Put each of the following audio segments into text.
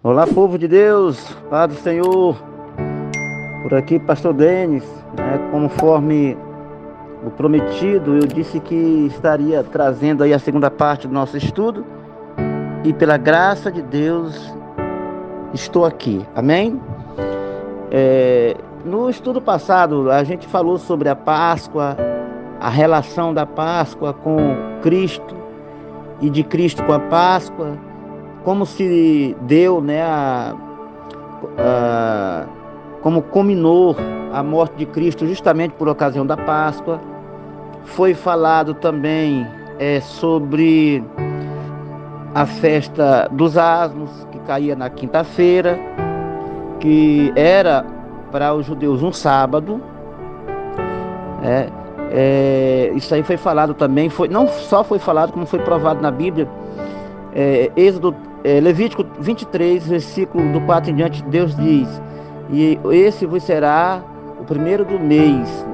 Olá, povo de Deus, Paz do Senhor, por aqui, Pastor Denis, conforme o prometido, eu disse que estaria trazendo aí a segunda parte do nosso estudo e pela graça de Deus estou aqui, amém? No estudo passado, a gente falou sobre a Páscoa, a relação da Páscoa com Cristo e de Cristo com a Páscoa, como se deu, a como culminou a morte de Cristo justamente por ocasião da Páscoa. Foi falado também sobre a festa dos Asmos, que caía na quinta-feira, que era para os judeus um sábado. Isso aí foi falado também, não só foi falado, como foi provado na Bíblia. Levítico 23, versículo do 4 em diante, Deus diz: e esse vos será o primeiro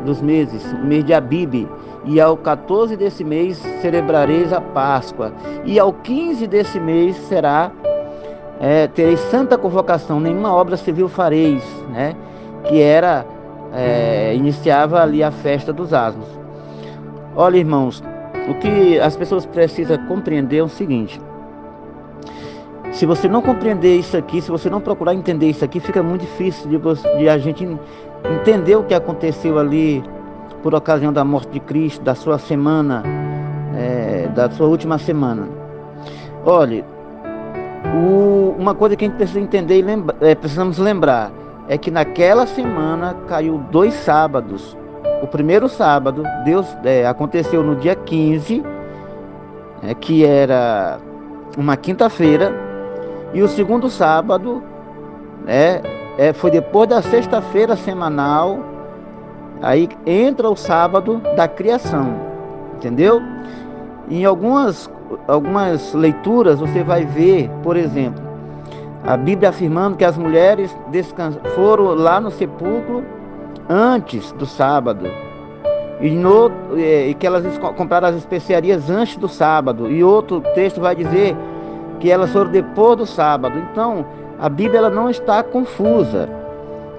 dos meses, o mês de Abibe, e ao 14 desse mês celebrareis a Páscoa, e ao 15 desse mês tereis santa convocação, nenhuma obra civil fareis, que iniciava ali a festa dos Asmos. Olha, irmãos, o que as pessoas precisam compreender é o seguinte: se você não compreender isso aqui, se você não procurar entender isso aqui, fica muito difícil de a gente entender o que aconteceu ali por ocasião da morte de Cristo, da sua semana, da sua última semana. Olha, uma coisa que a gente precisa entender e precisamos lembrar é que naquela semana caiu 2 sábados. O primeiro sábado aconteceu no dia 15, que era uma quinta-feira. E o segundo sábado foi depois da sexta-feira semanal. Aí entra o sábado da criação, entendeu? Em algumas leituras você vai ver, por exemplo, a Bíblia afirmando que as mulheres foram lá no sepulcro antes do sábado. E que elas compraram as especiarias antes do sábado. E outro texto vai dizer que elas foram depois do sábado. Então, a Bíblia ela não está confusa.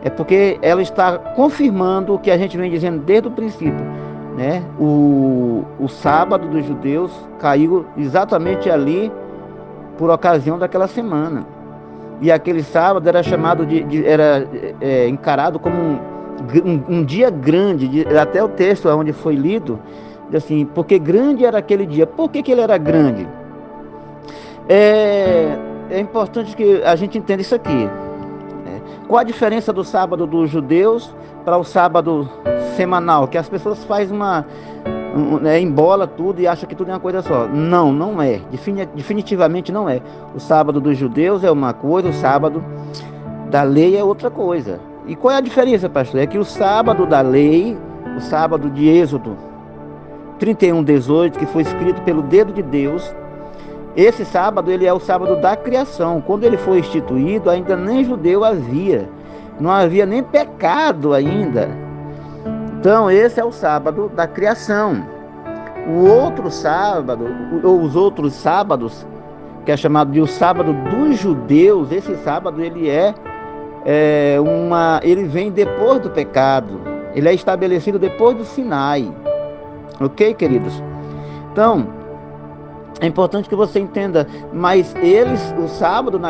É porque ela está confirmando o que a gente vem dizendo desde o princípio, O sábado dos judeus caiu exatamente ali por ocasião daquela semana. E aquele sábado era chamado encarado como um dia grande. Até o texto onde foi lido, diz assim: porque grande era aquele dia. Por que ele era grande? É importante que a gente entenda isso aqui. Qual a diferença do sábado dos judeus para o sábado semanal? Que as pessoas fazem embola tudo e acham que tudo é uma coisa só. Não é. Definitivamente não é. O sábado dos judeus é uma coisa, o sábado da lei é outra coisa. E qual é a diferença, pastor? É que o sábado da lei, o sábado de Êxodo 31:18, que foi escrito pelo dedo de Deus, esse sábado ele é o sábado da criação. Quando ele foi instituído, ainda nem judeu havia. Não havia nem pecado ainda. Então esse é o sábado da criação. O outro sábado, ou os outros sábados, que é chamado de o sábado dos judeus, esse sábado ele ele vem depois do pecado. Ele é estabelecido depois do Sinai. Ok, queridos? Então, é importante que você entenda, mas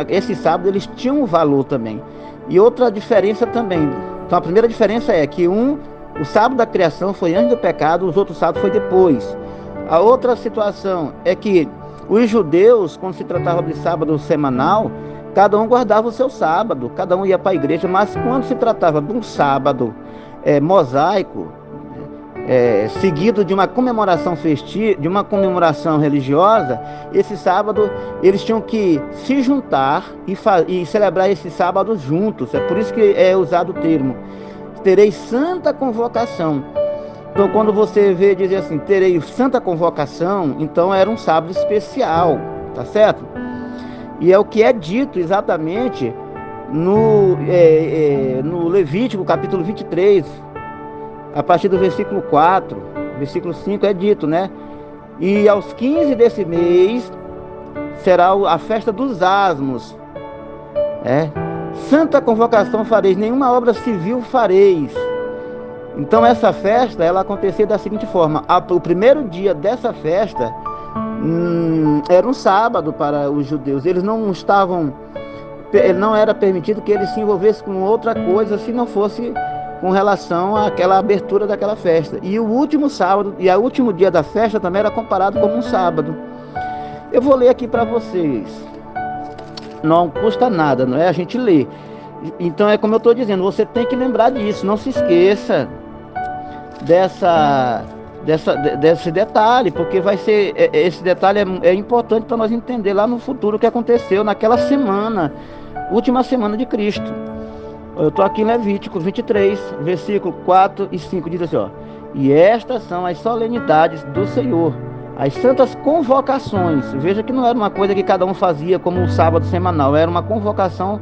esse sábado eles tinham um valor também. E outra diferença também. Então a primeira diferença é que o sábado da criação foi antes do pecado, os outros sábados foi depois. A outra situação é que os judeus, quando se tratava de sábado semanal, cada um guardava o seu sábado, cada um ia para a igreja, mas quando se tratava de um sábado mosaico, seguido de uma comemoração festiva, de uma comemoração religiosa, esse sábado eles tinham que se juntar e celebrar esse sábado juntos. É por isso que é usado o termo terei santa convocação. Então quando você vê dizer assim, terei santa convocação, então era um sábado especial, tá certo? E é o que é dito exatamente no Levítico capítulo 23, a partir do versículo 4, versículo 5 é dito, E aos 15 desse mês será a festa dos Asmos, É. Santa convocação fareis, nenhuma obra civil fareis. Então essa festa, ela acontecia da seguinte forma: o primeiro dia dessa festa era um sábado para os judeus. Eles não estavam, não era permitido que eles se envolvessem com outra coisa se não fosse com relação àquela abertura daquela festa. E o último sábado, e o último dia da festa também era comparado como um sábado. Eu vou ler aqui para vocês. Não custa nada, não é? A gente lê. Então é como eu estou dizendo, você tem que lembrar disso, não se esqueça desse detalhe, porque vai ser, esse detalhe é importante para nós entender lá no futuro o que aconteceu naquela semana, última semana de Cristo. Eu estou aqui em Levítico 23, versículo 4 e 5, diz assim, ó: e estas são as solenidades do Senhor, as santas convocações. Veja que não era uma coisa que cada um fazia como um sábado semanal, era uma convocação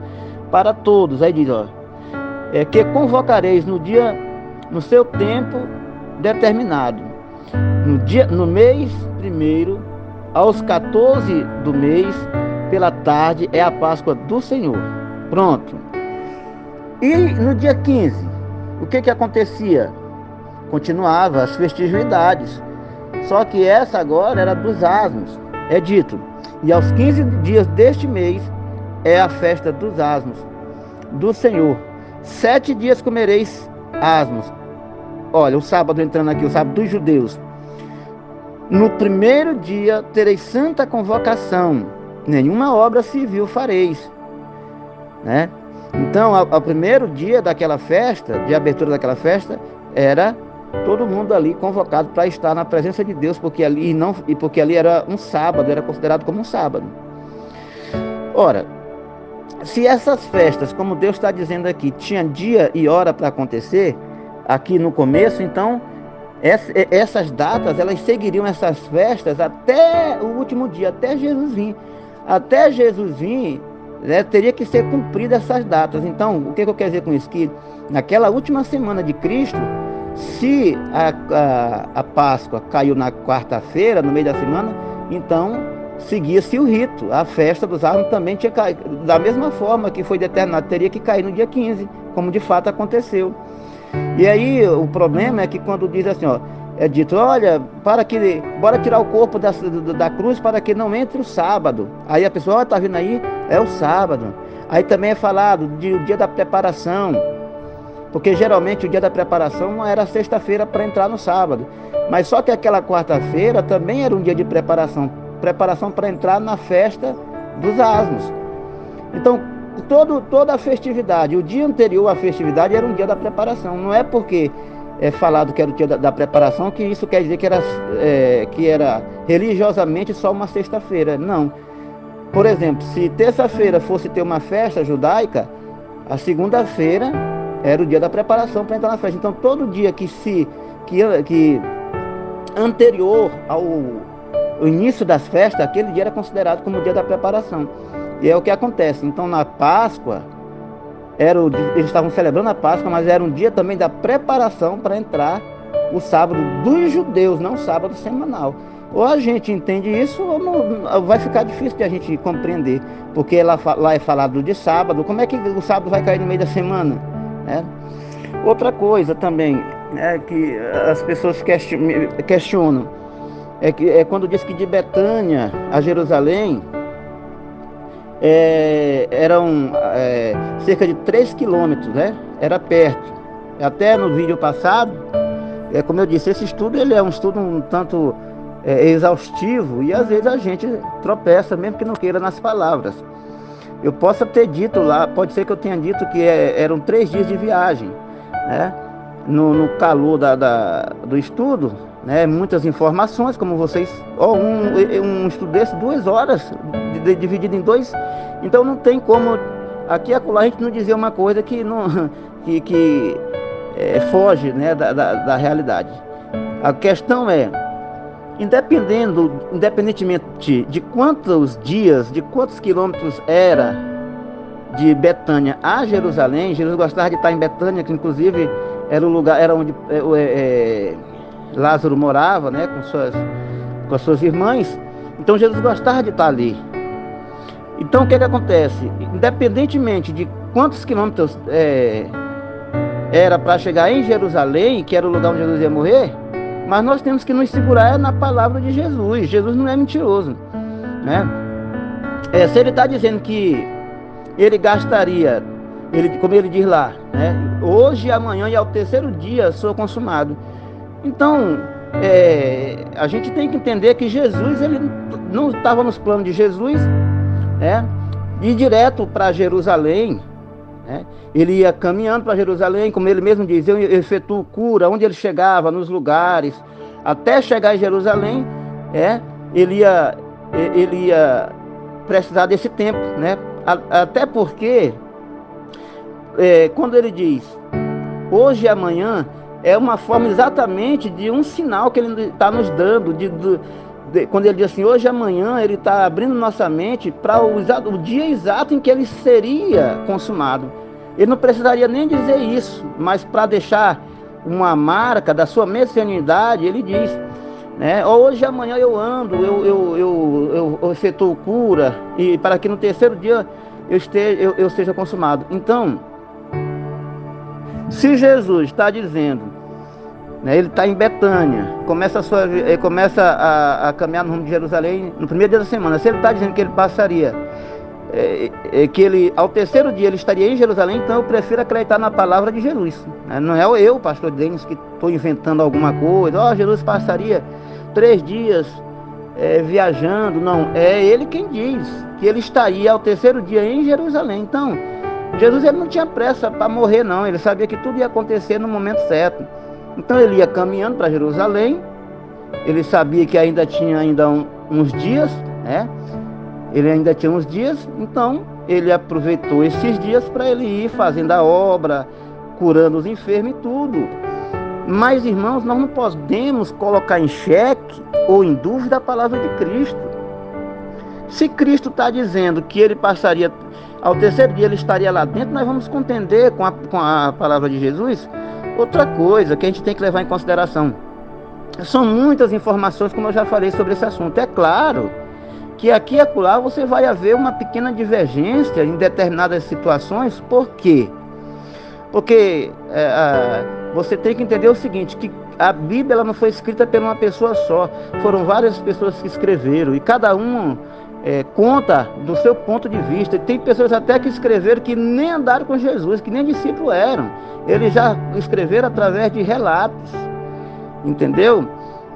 para todos. Aí diz, ó, que convocareis no seu tempo determinado, no mês primeiro, aos 14 do mês, pela tarde, é a Páscoa do Senhor. Pronto. E no dia 15, o que acontecia? Continuava as festividades, só que essa agora era dos asmos. É dito, e aos 15 dias deste mês é a festa dos asmos do Senhor. 7 dias comereis asmos. Olha, o sábado entrando aqui, o sábado dos judeus. No primeiro dia tereis santa convocação, nenhuma obra civil fareis, né? Então, ao primeiro dia daquela festa, de abertura daquela festa, era todo mundo ali convocado para estar na presença de Deus, porque ali era um sábado, era considerado como um sábado. Ora, se essas festas, como Deus está dizendo aqui, tinha dia e hora para acontecer, aqui no começo, então, essas datas, elas seguiriam essas festas até o último dia, até Jesus vir. Até Jesus vir, né, teria que ser cumprida essas datas. Então, o que eu quero dizer com isso? Que naquela última semana de Cristo, se a Páscoa caiu na quarta-feira, no meio da semana, então seguia-se o rito. A festa dos asmos também tinha caído, da mesma forma que foi determinado, teria que cair no dia 15, como de fato aconteceu. E aí o problema é que quando diz assim, ó, é dito, olha, bora tirar o corpo da cruz para que não entre o sábado. Aí a pessoa, ó, tá vindo aí, é o sábado. Aí também é falado o dia da preparação, porque geralmente o dia da preparação era sexta-feira para entrar no sábado. Mas só que aquela quarta-feira também era um dia de preparação para entrar na festa dos asmos. Então, toda a festividade, o dia anterior à festividade era um dia da preparação. Não é porque é falado que era o dia da preparação que isso quer dizer que era religiosamente só uma sexta-feira. Não. Por exemplo, se terça-feira fosse ter uma festa judaica, a segunda-feira era o dia da preparação para entrar na festa. Então, todo dia que anterior ao início das festas, aquele dia era considerado como o dia da preparação. E é o que acontece. Então, na Páscoa, eles estavam celebrando a Páscoa, mas era um dia também da preparação para entrar o sábado dos judeus, não o sábado semanal. Ou a gente entende isso, ou não, vai ficar difícil de a gente compreender, porque lá é falado de sábado. Como é que o sábado vai cair no meio da semana, né? Outra coisa também que as pessoas questionam é quando diz que de Betânia a Jerusalém eram cerca de 3 quilômetros, né? Era perto. Até no vídeo passado, como eu disse, esse estudo ele é um estudo um tanto exaustivo, e às vezes a gente tropeça, mesmo que não queira, nas palavras. Eu posso ter dito lá, pode ser que eu tenha dito que eram 3 dias de viagem, né? No calor do estudo, né? Muitas informações, como vocês... um estudo desse, 2 horas, dividido em 2. Então não tem como... Aqui e acolá a gente não dizer uma coisa que foge, né, da realidade. A questão é, independentemente de quantos dias, de quantos quilômetros era de Betânia a Jerusalém, Jesus gostava de estar em Betânia, que inclusive era o lugar, era onde Lázaro morava, né, com as suas irmãs. Então Jesus gostava de estar ali. Então o que acontece? Independentemente de quantos quilômetros era para chegar em Jerusalém, que era o lugar onde Jesus ia morrer, mas nós temos que nos segurar na palavra de Jesus. Jesus não é mentiroso, né? Se ele está dizendo que ele gastaria, como ele diz lá, né? Hoje, amanhã e ao terceiro dia sou consumado. Então, a gente tem que entender que Jesus, ele não estava nos planos de Jesus, né, ir direto para Jerusalém, né? Ele ia caminhando para Jerusalém, como ele mesmo diz, eu efetuo cura, onde ele chegava, nos lugares, até chegar em Jerusalém, ele ia precisar desse tempo, né? Até porque, quando ele diz hoje e amanhã, é uma forma exatamente de um sinal que ele está nos dando, quando ele diz assim, hoje e amanhã, ele está abrindo nossa mente para o dia exato em que ele seria consumado. Ele não precisaria nem dizer isso, mas para deixar uma marca da sua messianidade, ele diz, né? Hoje e amanhã eu ando, eu efetuo cura, e para que no terceiro dia eu seja consumado. Então, se Jesus está dizendo, né, ele está em Betânia, começa a caminhar no rumo de Jerusalém no primeiro dia da semana. Se ele está dizendo que ele passaria, ao terceiro dia ele estaria em Jerusalém, então eu prefiro acreditar na palavra de Jesus. Não é eu, pastor Denis, que estou inventando alguma coisa. Jesus passaria 3 dias viajando. Não, é ele quem diz que ele estaria ao terceiro dia em Jerusalém. Então, Jesus, ele não tinha pressa para morrer, não. Ele sabia que tudo ia acontecer no momento certo. Então ele ia caminhando para Jerusalém. Ele sabia que ainda tinha uns dias, né? Ele ainda tinha uns dias. Então ele aproveitou esses dias para ele ir fazendo a obra, curando os enfermos e tudo. Mas, irmãos, nós não podemos colocar em xeque ou em dúvida a palavra de Cristo. Se Cristo está dizendo que ele passaria, ao terceiro dia ele estaria lá dentro, nós vamos contender com a palavra de Jesus. Outra coisa que a gente tem que levar em consideração, são muitas informações, como eu já falei sobre esse assunto. É claro que aqui e acolá você vai haver uma pequena divergência em determinadas situações. Por quê? Porque você tem que entender o seguinte, que a Bíblia ela não foi escrita por uma pessoa só, foram várias pessoas que escreveram, e cada um conta do seu ponto de vista. E tem pessoas até que escreveram que nem andaram com Jesus, que nem discípulos eram. Eles já escreveram através de relatos, entendeu?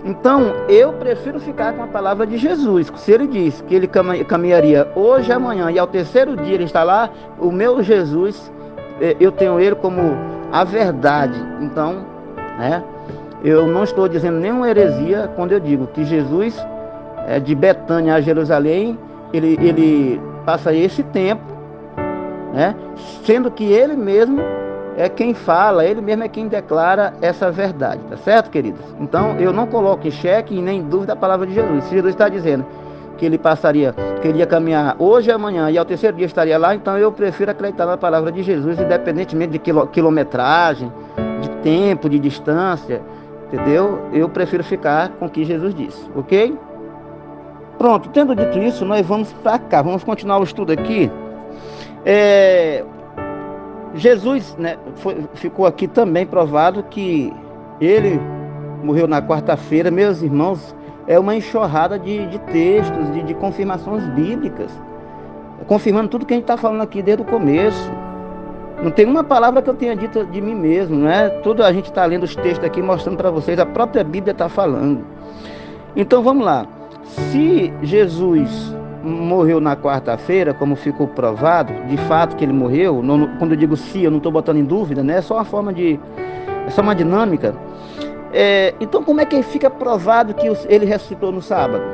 Então, eu prefiro ficar com a palavra de Jesus. Se ele diz que ele caminharia hoje, amanhã, e ao terceiro dia ele está lá, o meu Jesus, eu tenho ele como a verdade. Então, eu não estou dizendo nenhuma heresia quando eu digo que Jesus, de Betânia a Jerusalém, ele passa esse tempo, né? Sendo que ele mesmo é quem fala, ele mesmo é quem declara essa verdade, tá certo, queridos? Então, eu não coloco em xeque e nem em dúvida a palavra de Jesus. Se Jesus está dizendo que ele ia caminhar hoje e amanhã e ao terceiro dia estaria lá, então eu prefiro acreditar na palavra de Jesus, independentemente de quilometragem, de tempo, de distância, entendeu? Eu prefiro ficar com o que Jesus disse, ok? Pronto, tendo dito isso, nós vamos para cá, vamos continuar o estudo aqui. Jesus, né, ficou aqui também provado que ele morreu na quarta-feira. Meus irmãos, é uma enxurrada de textos, de confirmações bíblicas, confirmando tudo que a gente está falando aqui desde o começo. Não tem uma palavra que eu tenha dito de mim mesmo, né? Tudo a gente está lendo os textos aqui, mostrando para vocês, a própria Bíblia está falando. Então vamos lá. Se Jesus morreu na quarta-feira, como ficou provado, de fato que ele morreu, quando eu digo se, eu não estou botando em dúvida, né? É só uma forma é só uma dinâmica. Então como é que fica provado que ele ressuscitou no sábado?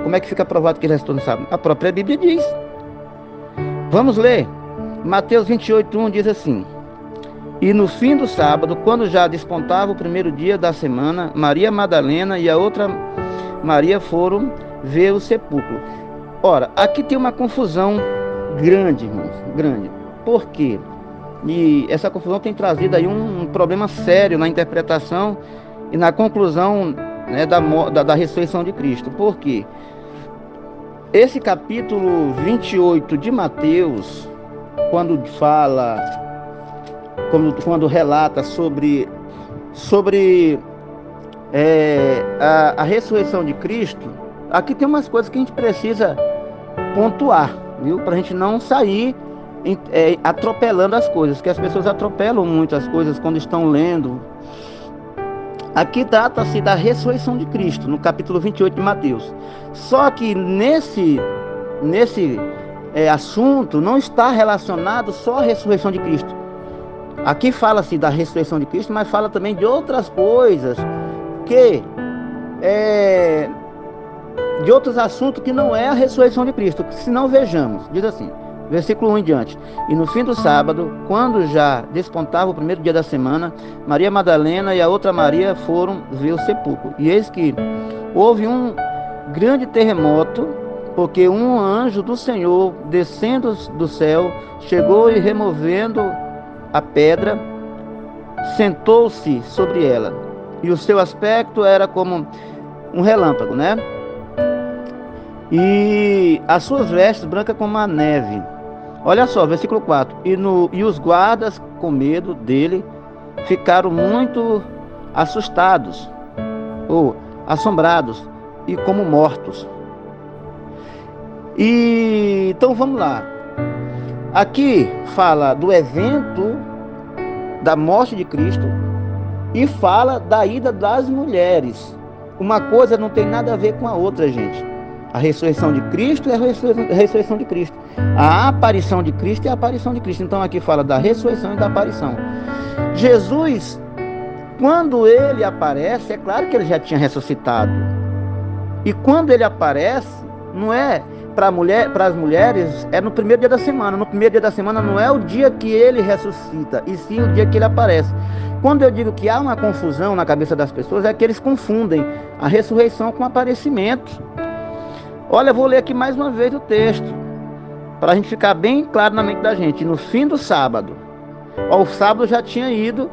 Como é que fica provado que ele ressuscitou no sábado? A própria Bíblia diz. Vamos ler. Mateus 28:1 diz assim: E no fim do sábado, quando já despontava o primeiro dia da semana, Maria Madalena e a outra Maria foram ver o sepulcro. Ora, aqui tem uma confusão grande, irmãos, grande. Por quê? E essa confusão tem trazido aí um problema sério na interpretação e na conclusão, né, da ressurreição de Cristo. Por quê? esse capítulo 28 de Mateus, quando relata sobre a ressurreição de Cristo, aqui tem umas coisas que a gente precisa pontuar, viu? Para a gente não sair atropelando as coisas, que as pessoas atropelam muito as coisas quando estão lendo. Aqui trata-se da ressurreição de Cristo, no capítulo 28 de Mateus. Só que nesse assunto não está relacionado só à ressurreição de Cristo. Aqui fala-se da ressurreição de Cristo, mas fala também de outras coisas, de outros assuntos que não é a ressurreição de Cristo. Se não, vejamos, diz assim, versículo 1 em diante: e no fim do sábado, quando já despontava o primeiro dia da semana, Maria Madalena e a outra Maria foram ver o sepulcro. E eis que houve um grande terremoto, porque um anjo do Senhor, descendo do céu, chegou e, removendo a pedra, sentou-se sobre ela. E o seu aspecto era como um relâmpago, né? E as suas vestes brancas como a neve. Olha só, versículo 4. E os guardas, com medo dele, ficaram muito assustados, ou assombrados, e como mortos. E então vamos lá. Aqui fala do evento da morte de Cristo e fala da ida das mulheres. Uma coisa não tem nada a ver com a outra, gente. A ressurreição de Cristo é a ressurreição de Cristo. A aparição de Cristo é a aparição de Cristo. Então aqui fala da ressurreição e da aparição. Jesus, quando ele aparece, é claro que ele já tinha ressuscitado. E quando ele aparece, não é para as mulheres, é no primeiro dia da semana. No primeiro dia da semana não é o dia que ele ressuscita, e sim o dia que ele aparece. Quando eu digo que há uma confusão na cabeça das pessoas, é que eles confundem a ressurreição com o aparecimento. Olha, eu vou ler aqui mais uma vez o texto, para a gente ficar bem claro na mente da gente. No fim do sábado, o sábado já tinha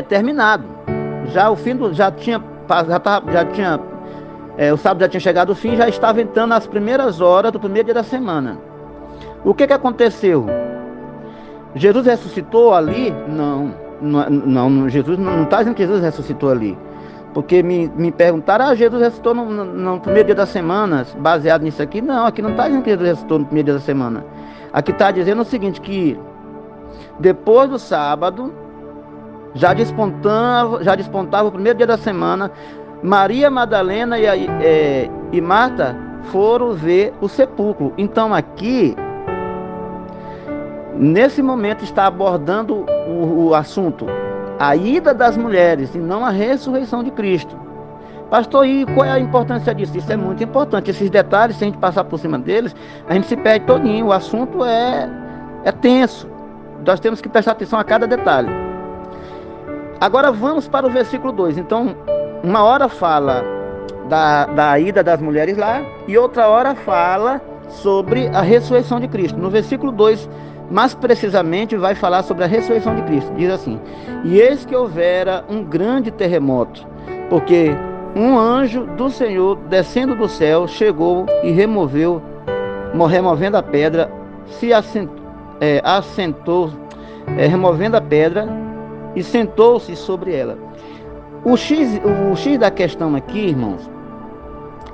terminado. O sábado já tinha chegado ao fim, já estava entrando nas primeiras horas do primeiro dia da semana. O que aconteceu? Jesus ressuscitou ali? Não, Jesus não está dizendo que Jesus ressuscitou ali. Porque me perguntaram, Jesus ressuscitou no primeiro dia da semana, baseado nisso aqui. Não, aqui não está dizendo que Jesus ressuscitou no primeiro dia da semana. Aqui está dizendo o seguinte, que depois do sábado, já despontava o primeiro dia da semana, Maria Madalena e Marta foram ver o sepulcro. Então aqui, nesse momento, está abordando o assunto, a ida das mulheres, e não a ressurreição de Cristo. Pastor, e qual é a importância disso? Isso é muito importante. Esses detalhes, se a gente passar por cima deles, a gente se perde todinho. O assunto é tenso. Nós temos que prestar atenção a cada detalhe. Agora vamos para o versículo 2. Então, uma hora fala da ida das mulheres lá, e outra hora fala sobre a ressurreição de Cristo. No versículo 2, mais precisamente, vai falar sobre a ressurreição de Cristo. Diz assim: e eis que houvera um grande terremoto, porque um anjo do Senhor, descendo do céu, chegou e removendo a pedra, removendo a pedra, e sentou-se sobre ela. O X da questão aqui, irmãos,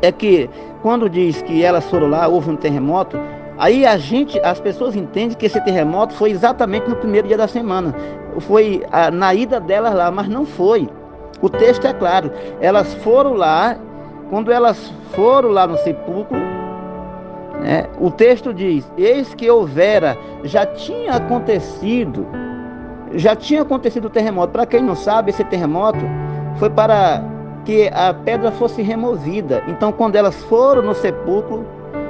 é que quando diz que elas foram lá, houve um terremoto, aí as pessoas entendem que esse terremoto foi exatamente no primeiro dia da semana. Foi na ida delas lá, mas não foi. O texto é claro. Elas foram lá, quando elas foram lá no sepulcro, né, o texto diz, eis que houvera, já tinha acontecido o terremoto. Para quem não sabe, esse terremoto foi para que a pedra fosse removida. Então, quando elas foram no sepulcro,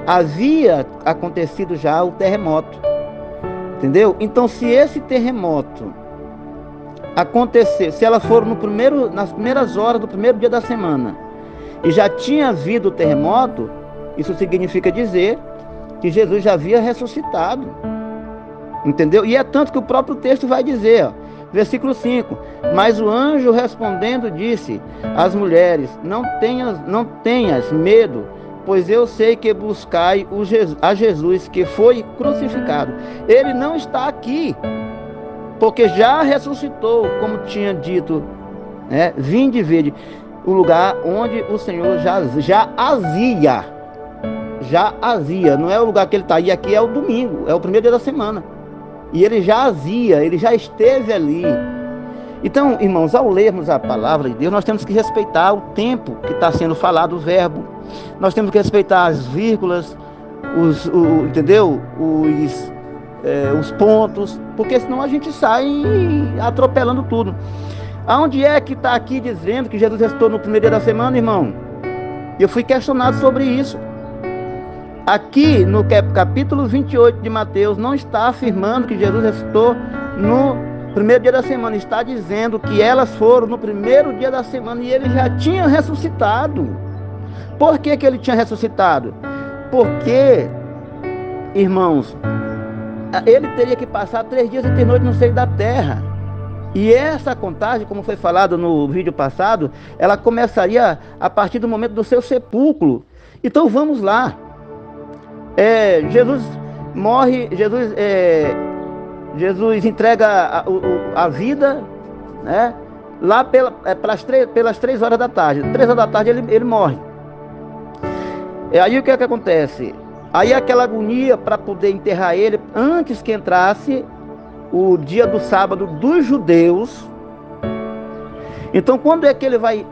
havia acontecido já o terremoto. Entendeu? Então, se esse terremoto acontecer, se elas foram nas primeiras horas do primeiro dia da semana, e já tinha havido o terremoto, isso significa dizer que Jesus já havia ressuscitado. Entendeu? E é tanto que o próprio texto vai dizer, ó, versículo 5: mas o anjo respondendo disse às mulheres: não tenhas medo, pois eu sei que buscai a Jesus que foi crucificado. Ele não está aqui, porque já ressuscitou, como tinha dito, né? Vinde e vede o lugar onde o Senhor já azia, não é o lugar que ele está, e aqui é o domingo, é o primeiro dia da semana, e ele já azia, ele já esteve ali. Então, irmãos, ao lermos a palavra de Deus, nós temos que respeitar o tempo que está sendo falado o verbo, nós temos que respeitar as vírgulas, entendeu? Os pontos, porque senão a gente sai atropelando tudo. Aonde é que está aqui dizendo que Jesus ressuscitou no primeiro dia da semana, irmão? Eu fui questionado sobre isso. Aqui no capítulo 28 de Mateus não está afirmando que Jesus ressuscitou no primeiro dia da semana, está dizendo que elas foram no primeiro dia da semana e ele já tinha ressuscitado. Por que ele tinha ressuscitado? Porque, irmãos, ele teria que passar 3 dias e 3 noites no seio da terra. E essa contagem, como foi falado no vídeo passado, ela começaria a partir do momento do seu sepulcro. Então vamos lá. Jesus morre, Jesus entrega a vida, né? Lá pelas 3 horas da tarde. 3 horas da tarde ele morre. Aí o que é que acontece? Aí aquela agonia para poder enterrar ele antes que entrasse o dia do sábado dos judeus. Então quando é que ele vai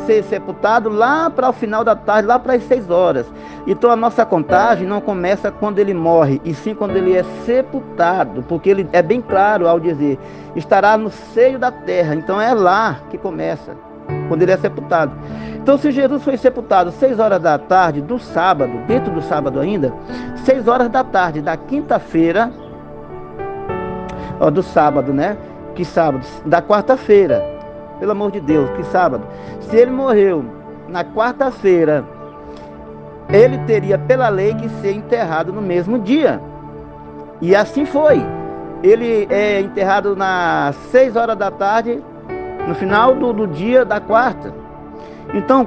ser sepultado? Lá para o final da tarde, lá para as 6 horas. Então a nossa contagem não começa quando ele morre, e sim quando ele é sepultado, porque ele é bem claro ao dizer, estará no seio da terra. Então é lá que começa, quando ele é sepultado. Então se Jesus foi sepultado 6 horas da tarde do sábado, dentro do sábado ainda, 6 horas da tarde da quinta-feira, do sábado, né? Que sábado? Da quarta-feira, pelo amor de Deus, que sábado? Se ele morreu na quarta-feira, ele teria pela lei que ser enterrado no mesmo dia. E assim foi. Ele é enterrado nas 6 horas da tarde, no final do dia da quarta. Então,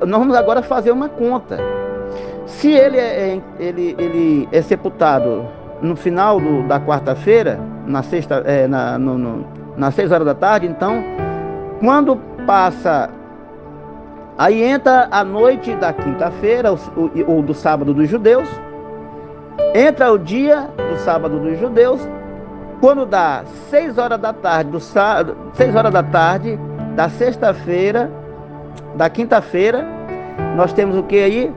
nós vamos agora fazer uma conta. Se ele é sepultado no final da quarta-feira, nas 6 horas da tarde, então, quando passa, aí entra a noite da quinta-feira, ou do sábado dos judeus, entra o dia do sábado dos judeus, quando dá 6 horas da tarde, 6 horas da tarde, da sexta-feira, da quinta-feira, nós temos o que aí?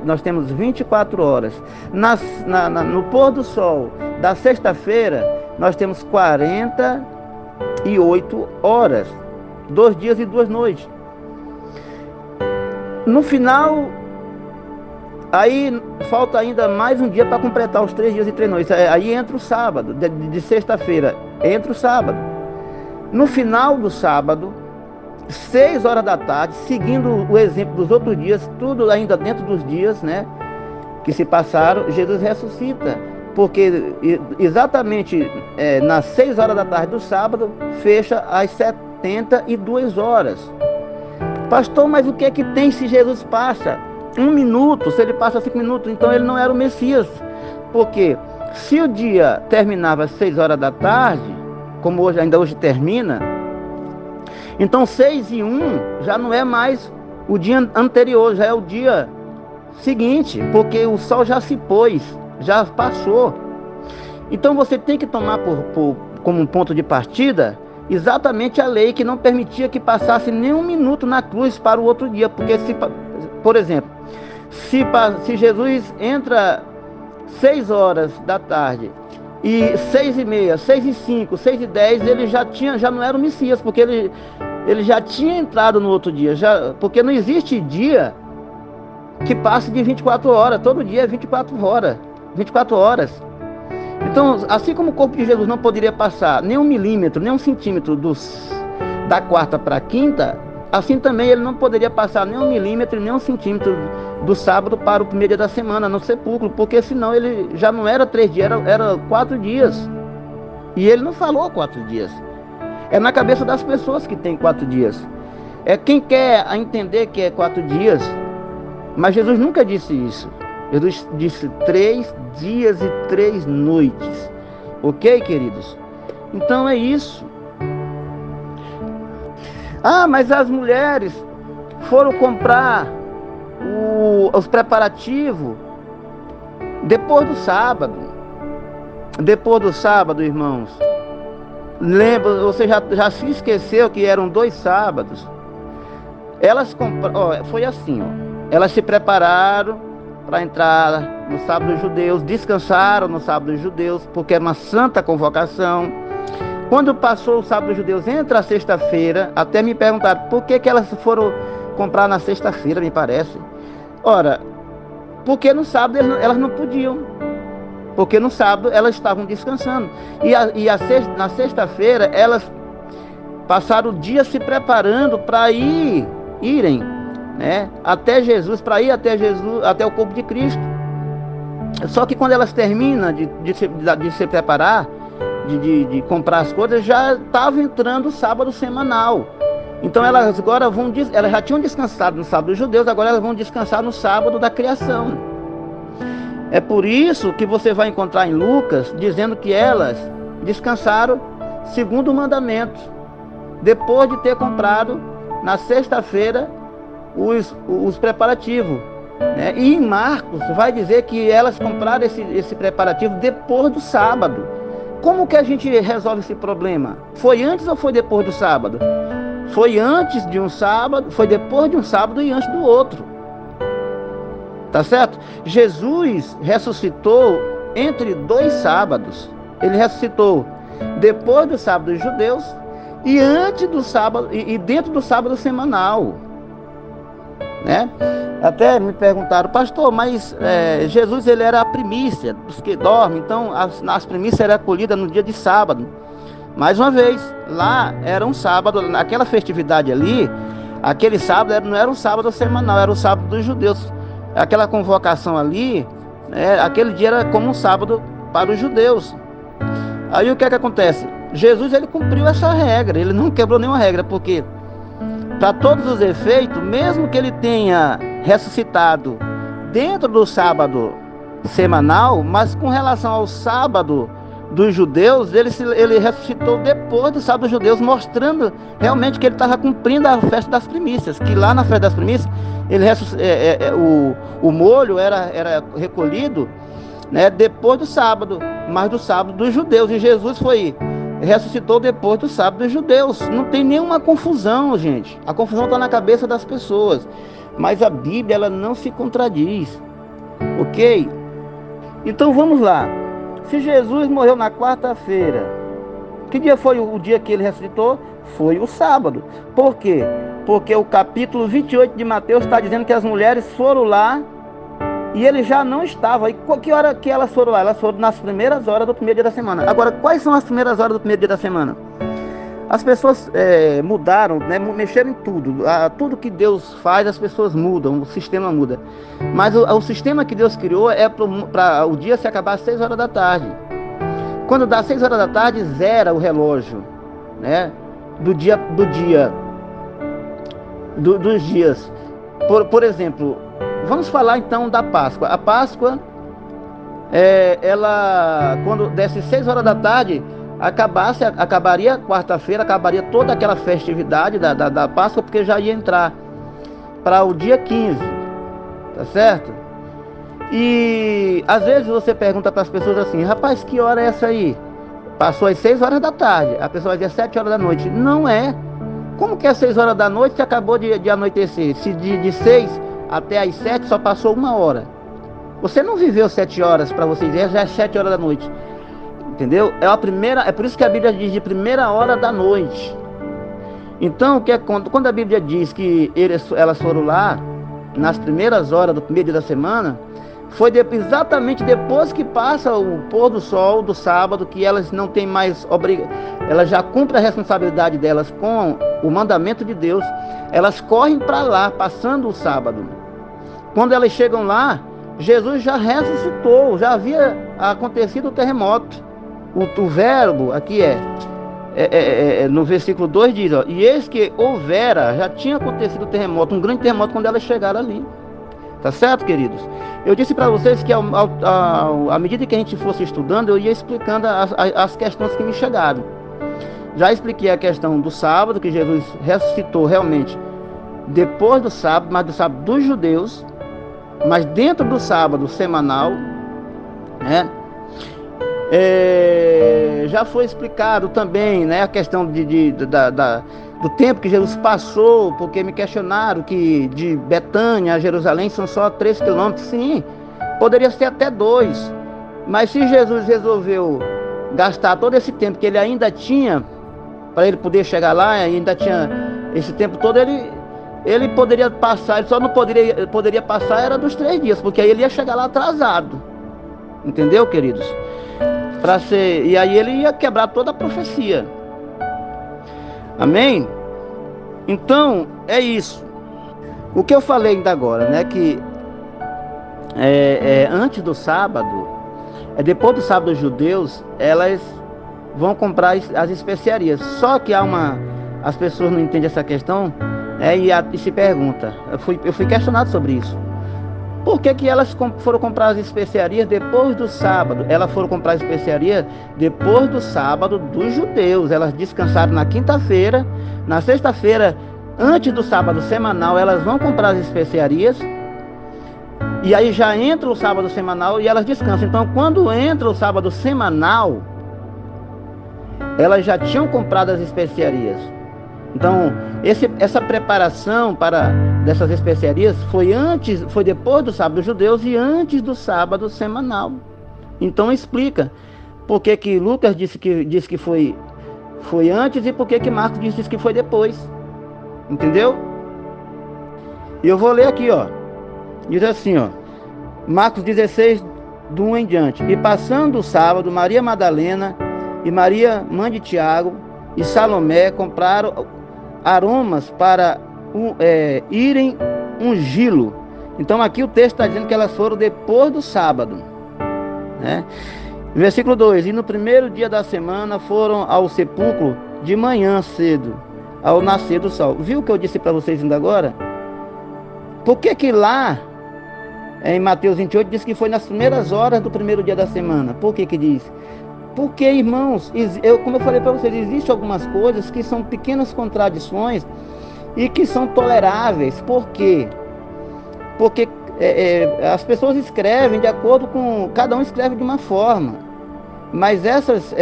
Nós temos 24 horas. No pôr do sol da sexta-feira, nós temos 48 horas. 2 dias e 2 noites. No final, aí falta ainda mais um dia para completar os 3 dias e 3 noites. Aí entra o sábado, de sexta-feira, entra o sábado. No final do sábado, 6 horas da tarde, seguindo o exemplo dos outros dias, tudo ainda dentro dos dias, né, que se passaram, Jesus ressuscita. Porque exatamente nas 6 horas da tarde do sábado, fecha às 72 horas. Pastor, mas o que é que tem se Jesus passa 1 minuto, se ele passa 5 minutos? Então ele não era o Messias. Porque se o dia terminava às 6 horas da tarde, como ainda hoje termina, então 6 e 1 já não é mais o dia anterior, já é o dia seguinte, porque o sol já se pôs, já passou. Então você tem que tomar como um ponto de partida exatamente a lei que não permitia que passasse nem 1 minuto na cruz para o outro dia. Porque, por exemplo, se Jesus entra 6 horas da tarde e 6h30, 6h05, 6h10, ele já não era o Messias, porque ele já tinha entrado no outro dia, porque não existe dia que passe de 24 horas, todo dia é 24 horas. Então, assim como o corpo de Jesus não poderia passar nem 1 milímetro, nem 1 centímetro da quarta para a quinta, assim também ele não poderia passar nem 1 milímetro, nem 1 centímetro do sábado para o primeiro dia da semana no sepulcro, porque senão ele já não era 3 dias, era 4 dias. E ele não falou 4 dias. É na cabeça das pessoas que tem 4 dias. Quem quer entender que é 4 dias, Mas Jesus nunca disse isso. Jesus disse 3 dias e 3 noites. Ok, queridos? Então é isso. Ah, mas as mulheres foram comprar os preparativos depois do sábado. Depois do sábado, irmãos. Lembra, você já se esqueceu que eram 2 sábados? Elas compraram, foi assim, elas se prepararam para entrar no sábado dos judeus, descansaram no sábado dos judeus, porque era uma santa convocação. Quando passou o sábado dos judeus, entra a sexta-feira, até me perguntaram por que elas foram comprar na sexta-feira, me parece. Ora, porque no sábado elas não podiam, porque no sábado elas estavam descansando. Na sexta-feira elas passaram o dia se preparando para irem, né, até Jesus, para ir até Jesus, até o corpo de Cristo. Só que quando elas terminam de se preparar, de comprar as coisas, já estava entrando o sábado semanal. Então elas agora elas já tinham descansado no sábado dos judeus, agora elas vão descansar no sábado da criação. É por isso que você vai encontrar em Lucas dizendo que elas descansaram segundo o mandamento, depois de ter comprado na sexta-feira os preparativos, né? E em Marcos vai dizer que elas compraram esse preparativo depois do sábado. Como que a gente resolve esse problema? Foi antes ou foi depois do sábado? Foi antes de um sábado, foi depois de um sábado e antes do outro. Tá certo? Jesus ressuscitou entre 2 sábados. Ele ressuscitou depois do sábado dos judeus e antes do sábado e dentro do sábado semanal, né? Até me perguntaram, pastor, mas Jesus ele era a primícia dos que dormem, então as primícias eram colhidas no dia de sábado. Mais uma vez, lá era um sábado, naquela festividade ali, aquele sábado não era um sábado semanal, era o sábado dos judeus. Aquela convocação ali, aquele dia era como um sábado para os judeus. Aí o que é que acontece? Jesus ele cumpriu essa regra, ele não quebrou nenhuma regra, porque para todos os efeitos, mesmo que ele tenha ressuscitado dentro do sábado semanal, mas com relação ao sábado dos judeus, ele ressuscitou depois do sábado dos judeus, mostrando realmente que ele estava cumprindo a festa das primícias, que lá na festa das primícias, o molho era recolhido, né, depois do sábado, mas do sábado dos judeus, e Jesus ressuscitou depois do sábado dos judeus. Não tem nenhuma confusão, gente. A confusão está na cabeça das pessoas, mas a Bíblia ela não se contradiz, ok? Então vamos lá. Se Jesus morreu na quarta-feira, que dia foi o dia que ele ressuscitou? Foi o sábado. Por quê? Porque o capítulo 28 de Mateus está dizendo que as mulheres foram lá e ele já não estava. E que hora que elas foram lá? Elas foram nas primeiras horas do primeiro dia da semana. Agora, quais são as primeiras horas do primeiro dia da semana? As pessoas mudaram, né, mexeram em tudo. Tudo que Deus faz, as pessoas mudam, o sistema muda. Mas o sistema que Deus criou é para o dia se acabar às 6 horas da tarde. Quando dá 6 horas da tarde, zera o relógio, né, dos dias. Por exemplo, vamos falar então da Páscoa. A Páscoa, quando desse 6 horas da tarde, acabaria quarta-feira, acabaria toda aquela festividade da Páscoa, porque já ia entrar para o dia 15, tá certo? E às vezes você pergunta para as pessoas assim, rapaz, que hora é essa aí? Passou às 6 horas da tarde, a pessoa vai dizer 7 horas da noite. Não é. Como que é 6 horas da noite se acabou de anoitecer? Se de 6 até às 7 só passou 1 hora. Você não viveu 7 horas para você dizer, já é 7 horas da noite. Entendeu? É por isso que a Bíblia diz de primeira hora da noite. Então, quando a Bíblia diz que elas foram lá nas primeiras horas do primeiro dia da semana, foi exatamente depois que passa o pôr do sol do sábado, que elas não têm mais elas já cumprem a responsabilidade delas com o mandamento de Deus, elas correm para lá, passando o sábado. Quando elas chegam lá, Jesus já ressuscitou, já havia acontecido o terremoto. O verbo aqui no versículo 2 diz, e eis que houvera, já tinha acontecido o terremoto, um grande terremoto quando elas chegaram ali. Tá certo, queridos? Eu disse para vocês que à medida que a gente fosse estudando, eu ia explicando as questões que me chegaram. Já expliquei a questão do sábado, que Jesus ressuscitou realmente depois do sábado, mas do sábado dos judeus, mas dentro do sábado semanal, né? Já foi explicado também, né, a questão do tempo que Jesus passou, porque me questionaram que de Betânia a Jerusalém são só 3 quilômetros. Sim, poderia ser até 2, mas se Jesus resolveu gastar todo esse tempo que ele ainda tinha para ele poder chegar lá, ainda tinha esse tempo todo, ele poderia passar, ele só não poderia passar era dos 3 dias, porque aí ele ia chegar lá atrasado, entendeu, queridos? E aí ele ia quebrar toda a profecia. Amém? Então, é isso. O que eu falei ainda agora, né? Que antes do sábado, depois do sábado, os judeus, elas vão comprar as especiarias. Só que as pessoas não entendem essa questão, e se perguntam. Eu fui questionado sobre isso. Por que elas foram comprar as especiarias depois do sábado? Elas foram comprar as especiarias depois do sábado dos judeus. Elas descansaram na quinta-feira. Na sexta-feira, antes do sábado semanal, elas vão comprar as especiarias. E aí já entra o sábado semanal e elas descansam. Então, quando entra o sábado semanal, elas já tinham comprado as especiarias. Então, essa preparação dessas especiarias foi depois do sábado dos judeus e antes do sábado semanal. Então explica por que Lucas disse que foi antes e por que Marcos disse que foi depois. Entendeu? E eu vou ler aqui, ó. Diz assim, ó. Marcos 16, do 1 em diante. E passando o sábado, Maria Madalena e Maria, mãe de Tiago, e Salomé compraram aromas para irem ungí-lo. Então aqui o texto está dizendo que elas foram depois do sábado, né? Versículo 2: E no primeiro dia da semana foram ao sepulcro de manhã cedo, ao nascer do sol. Viu o que eu disse para vocês ainda agora? Por que lá em Mateus 28 diz que foi nas primeiras horas do primeiro dia da semana? Por que diz? Porque, irmãos, como eu falei para vocês, existem algumas coisas que são pequenas contradições e que são toleráveis. Por quê? Porque as pessoas escrevem de acordo com... Cada um escreve de uma forma. Mas elas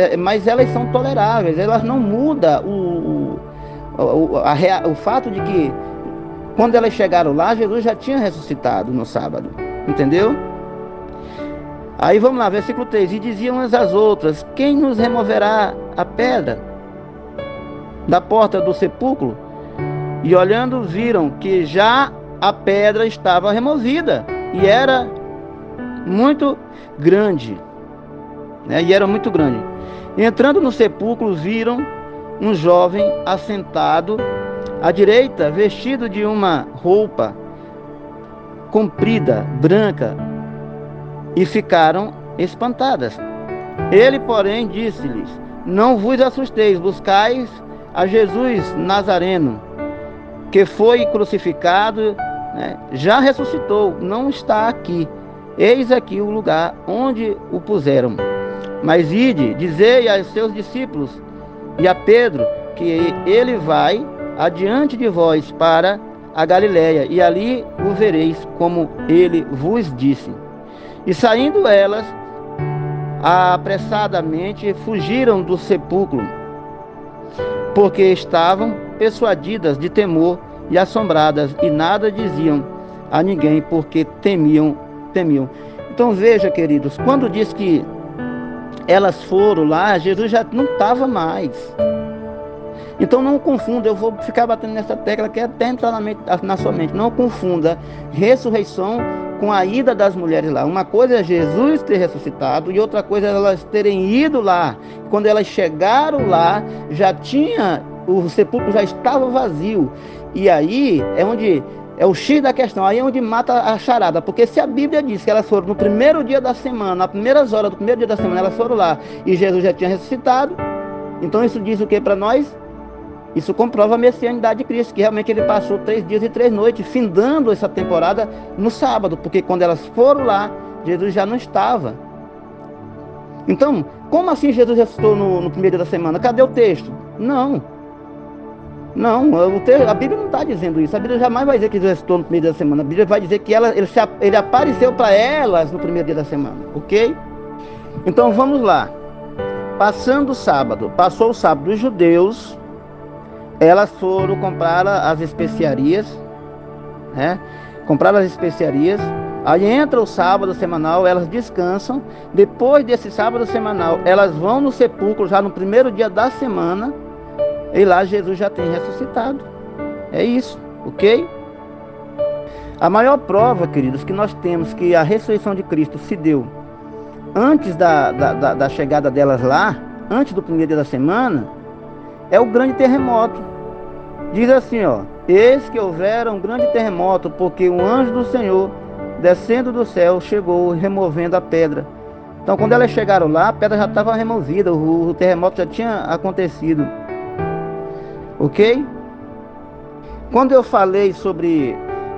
são toleráveis. Elas não mudam o fato de que, quando elas chegaram lá, Jesus já tinha ressuscitado no sábado. Entendeu? Aí vamos lá, versículo 3. E diziam umas às outras: quem nos removerá a pedra da porta do sepulcro? E olhando, viram que já a pedra estava removida, e era muito grande, né? E entrando no sepulcro, viram um jovem assentado à direita, vestido de uma roupa comprida, branca, e ficaram espantadas. Ele, porém, disse-lhes: não vos assusteis, buscais a Jesus Nazareno, que foi crucificado, né? Já ressuscitou, não está aqui. Eis aqui o lugar onde o puseram. Mas ide, dizei aos seus discípulos e a Pedro que ele vai adiante de vós para a Galiléia, e ali o vereis, como ele vos disse. E saindo elas, apressadamente fugiram do sepulcro, porque estavam persuadidas de temor e assombradas, e nada diziam a ninguém, porque temiam. Então veja, queridos, quando diz que elas foram lá, Jesus já não estava mais. Então não confunda, eu vou ficar batendo nessa tecla que até entrar na sua mente. Não confunda ressurreição com a ida das mulheres lá. Uma coisa é Jesus ter ressuscitado e outra coisa é elas terem ido lá. Quando elas chegaram lá, o sepulcro já estava vazio. E aí é o X da questão, aí é onde mata a charada. Porque se a Bíblia diz que elas foram no primeiro dia da semana, nas primeiras horas do primeiro dia da semana, elas foram lá e Jesus já tinha ressuscitado, então isso diz o que para nós? Isso comprova a messianidade de Cristo, que realmente ele passou 3 dias e 3 noites, findando essa temporada no sábado, porque quando elas foram lá, Jesus já não estava. Então, como assim Jesus ressuscitou no primeiro dia da semana? Cadê o texto? Não, a Bíblia não está dizendo isso. A Bíblia jamais vai dizer que Jesus ressuscitou no primeiro dia da semana. A Bíblia vai dizer que ele apareceu para elas no primeiro dia da semana, ok? Então vamos lá. Passou o sábado dos judeus, elas foram comprar as especiarias, né? Compraram as especiarias. Aí entra o sábado semanal, elas descansam. Depois desse sábado semanal, elas vão no sepulcro já no primeiro dia da semana. E lá Jesus já tem ressuscitado. É isso, ok? A maior prova, queridos, que nós temos que a ressurreição de Cristo se deu antes da chegada delas lá, antes do primeiro dia da semana, é o grande terremoto. Diz assim, ó: eis que houvera um grande terremoto, porque um anjo do Senhor, descendo do céu, chegou removendo a pedra. Então, quando elas chegaram lá, a pedra já estava removida, o terremoto já tinha acontecido. Ok? Quando eu falei sobre,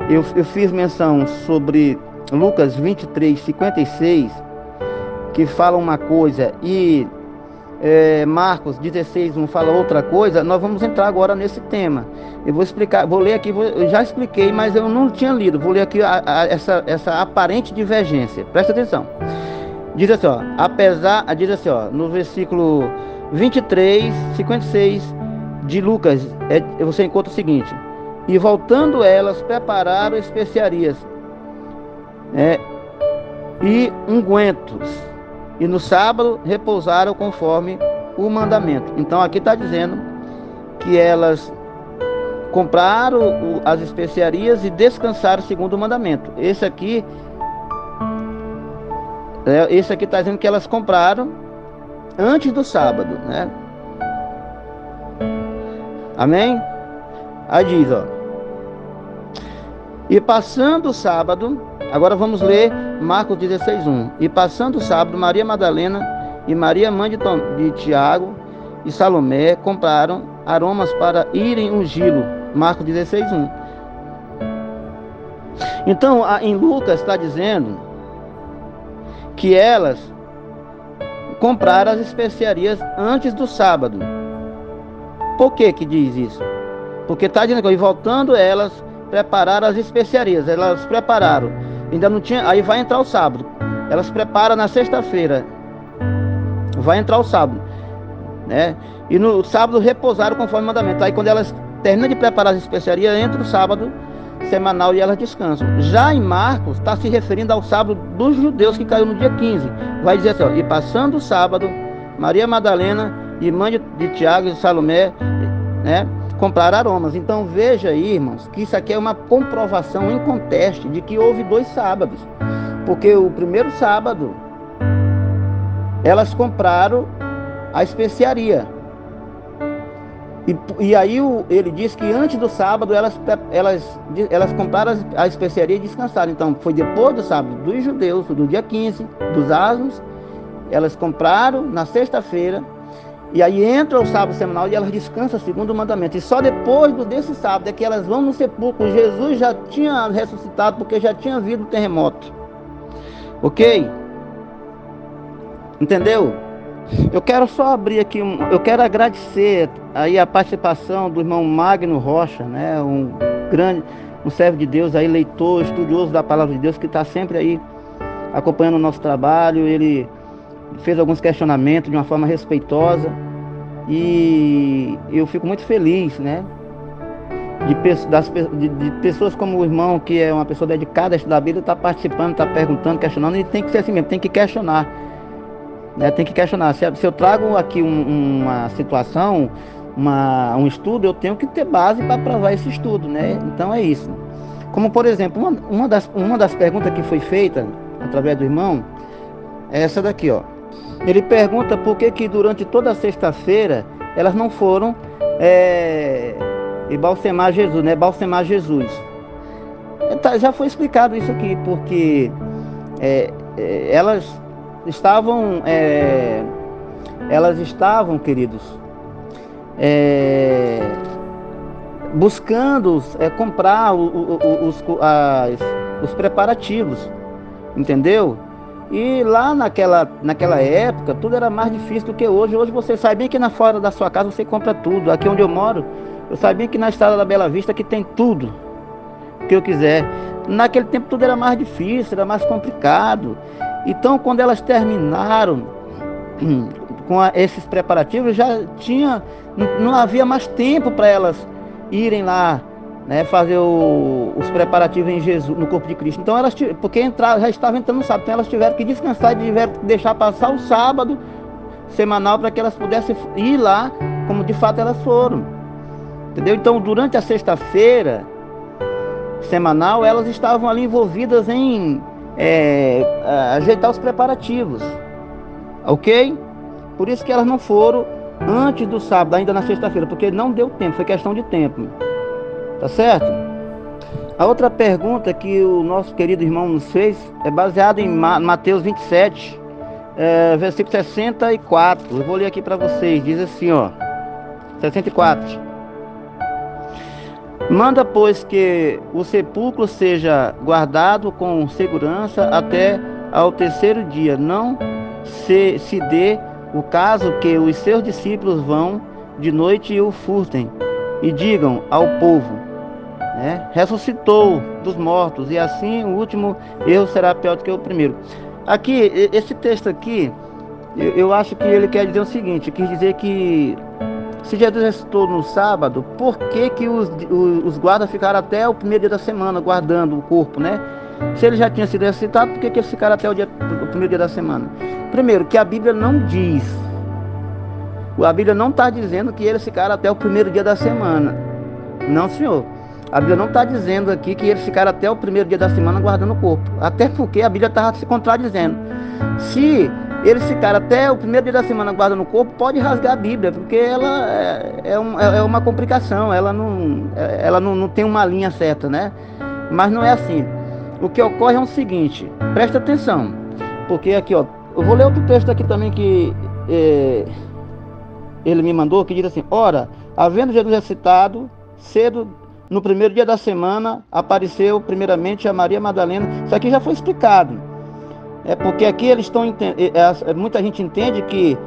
eu fiz menção sobre Lucas 23, 56, que fala uma coisa, e Marcos 16, 1 fala outra coisa. Nós vamos entrar agora nesse tema. Eu vou explicar, vou ler aqui, eu já expliquei, mas eu não tinha lido. Vou ler aqui essa aparente divergência. Presta atenção. Diz assim, ó, diz assim, ó, no versículo 23, 56 de Lucas, você encontra o seguinte: e voltando elas, prepararam especiarias, e ungüentos, e no sábado repousaram conforme o mandamento. Então aqui está dizendo que elas compraram as especiarias e descansaram segundo o mandamento. Esse aqui está dizendo que elas compraram antes do sábado, né? Amém? Aí diz, ó: e passando o sábado, agora vamos ler Marcos 16, 1. E passando o sábado, Maria Madalena e Maria, mãe de Tiago e Salomé, compraram aromas para irem ungí-lo. Marcos 16, 1. Então, em Lucas está dizendo que elas compraram as especiarias antes do sábado. Por que diz isso? Porque está dizendo que, e voltando elas, prepararam as especiarias. Elas prepararam, ainda não tinha, aí vai entrar o sábado. Elas preparam na sexta-feira, vai entrar o sábado, né? E no sábado repousaram conforme o mandamento. Aí quando elas terminam de preparar as especiarias, entra o sábado semanal e elas descansam. Já em Marcos está se referindo ao sábado dos judeus, que caiu no dia 15. Vai dizer assim, ó: e passando o sábado, Maria Madalena e mãe de Tiago e Salomé, né, compraram aromas. Então veja aí, irmãos, que isso aqui é uma comprovação em conteste de que houve 2 sábados. Porque o primeiro sábado elas compraram a especiaria. E aí ele diz que antes do sábado elas compraram a especiaria e descansaram. Então foi depois do sábado dos judeus, do dia 15, dos asnos. Elas compraram na sexta-feira. E aí entra o sábado semanal e elas descansam segundo o mandamento. E só depois desse sábado é que elas vão no sepulcro. Jesus já tinha ressuscitado, porque já tinha havido o terremoto. Ok? Entendeu? Eu quero só abrir aqui, eu quero agradecer aí a participação do irmão Magno Rocha, né? Um servo de Deus aí, leitor, estudioso da palavra de Deus, que está sempre aí acompanhando o nosso trabalho. Ele fez alguns questionamentos de uma forma respeitosa e eu fico muito feliz, né, de pessoas como o irmão, que é uma pessoa dedicada a estudar a Bíblia, está participando, está perguntando, questionando. E tem que ser assim mesmo, tem que questionar, né? Tem que questionar. Se eu trago aqui uma situação, um estudo, eu tenho que ter base para provar esse estudo, né? Então é isso. Como por exemplo, uma das perguntas que foi feita através do irmão é essa daqui, ó. Ele pergunta por que durante toda a sexta-feira elas não foram balsemar Jesus, né? Balsemar Jesus. Já foi explicado isso aqui, porque elas estavam, queridos, buscando comprar os preparativos, entendeu? E lá naquela época, tudo era mais difícil do que hoje. Hoje você sabe bem que na fora da sua casa você compra tudo. Aqui onde eu moro, eu sabia que na estrada da Bela Vista que tem tudo que eu quiser. Naquele tempo tudo era mais difícil, era mais complicado. Então quando elas terminaram com esses preparativos, não havia mais tempo para elas irem lá, né, fazer os preparativos em Jesus, no corpo de Cristo. Então porque já estavam entrando no sábado, então elas tiveram que descansar e tiveram que deixar passar o sábado semanal para que elas pudessem ir lá como de fato elas foram, entendeu? Então durante a sexta-feira semanal elas estavam ali envolvidas em ajeitar os preparativos, ok? Por isso que elas não foram antes do sábado, ainda na sexta-feira, porque não deu tempo, foi questão de tempo. Tá certo? A outra pergunta que o nosso querido irmão nos fez é baseada em Mateus 27, versículo 64. Eu vou ler aqui para vocês. Diz assim, ó, 64. Manda, pois, que o sepulcro seja guardado com segurança até ao terceiro dia. Não se dê o caso que os seus discípulos vão de noite e o furtem, e digam ao povo, ressuscitou dos mortos, e assim o último erro será pior do que o primeiro. Aqui, esse texto aqui, eu acho que ele quer dizer o seguinte, quer dizer que se Jesus ressuscitou no sábado, por que os guardas ficaram até o primeiro dia da semana guardando o corpo, né? Se ele já tinha sido ressuscitado, por que eles ficaram até o primeiro dia da semana? Primeiro, que a Bíblia não diz, a Bíblia não está dizendo que eles ficaram até o primeiro dia da semana. Não, senhor. A Bíblia não está dizendo aqui que eles ficaram até o primeiro dia da semana guardando o corpo. Até porque a Bíblia estava se contradizendo. Se eles ficaram até o primeiro dia da semana guardando o corpo, pode rasgar a Bíblia, porque ela é uma complicação, ela não tem uma linha certa, né? Mas não é assim. O que ocorre é o seguinte, presta atenção, porque aqui, ó, eu vou ler outro texto aqui também que ele me mandou, que diz assim: ora, havendo Jesus ressuscitado, cedo no primeiro dia da semana, apareceu primeiramente a Maria Madalena. Isso aqui já foi explicado. Porque aqui eles estão muita gente entende que